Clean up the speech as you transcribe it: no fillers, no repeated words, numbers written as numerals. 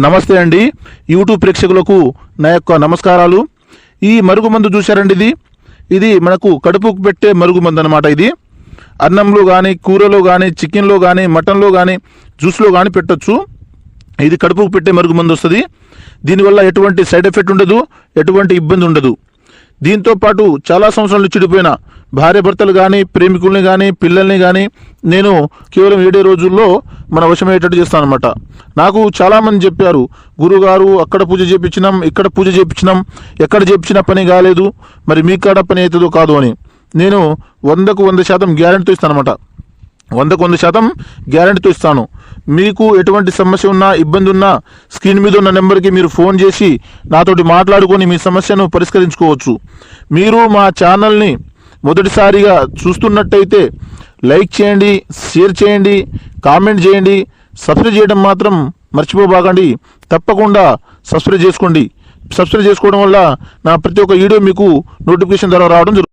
నమస్తే అండి. యూట్యూబ్ ప్రేక్షకులకు నా యొక్క నమస్కారాలు. ఈ మరుగుమందు చూశారండి, ఇది మనకు కడుపుకు పెట్టే మరుగుమందు అన్నమాట. ఇది అన్నంలో కానీ, కూరలో కానీ, చికెన్లో కానీ, మటన్లో కానీ, జ్యూస్లో కానీ పెట్టచ్చు. ఇది కడుపుకు పెట్టే మరుగుమందు వస్తుంది. దీనివల్ల ఎటువంటి సైడ్ ఎఫెక్ట్ ఉండదు, ఎటువంటి ఇబ్బంది ఉండదు. దీంతో పాటు చాలా సంవత్సరాలు చెడిపోయిన భార్య భర్తలు కానీ, ప్రేమికుల్ని కానీ, పిల్లల్ని కానీ నేను కేవలం 7 రోజుల్లో మన వశమయ్యేటట్టు చేస్తాను అనమాట. నాకు చాలామంది చెప్పారు, గురుగారు అక్కడ పూజ చేయించినాం, ఇక్కడ పూజ చేయించినాం, ఎక్కడ చేయించినా పని కాలేదు, మరి మీ కాడ పని అవుతుందో కాదు అని. నేను 100కు 100% గ్యారెంటీతో ఇస్తాను అనమాట. 100కు 100% గ్యారెంటీతో ఇస్తాను. మీకు ఎటువంటి సమస్య ఉన్నా, ఇబ్బంది ఉన్నా, స్క్రీన్ మీద ఉన్న నెంబర్కి మీరు ఫోన్ చేసి నాతోటి మాట్లాడుకొని మీ సమస్యను పరిష్కరించుకోవచ్చు. మీరు మా ఛానల్ని మొదటిసారిగా చూస్తున్నట్టయితే లైక్ చేయండి, షేర్ చేయండి, కామెంట్ చేయండి, సబ్స్క్రైబ్ చేయడం మాత్రం మర్చిపోబాకండి. తప్పకుండా సబ్స్క్రైబ్ చేసుకోండి. సబ్స్క్రైబ్ చేసుకోవడం వల్ల నా ప్రతి ఒక్క వీడియో మీకు నోటిఫికేషన్ ద్వారా రావడం జరుగుతుంది.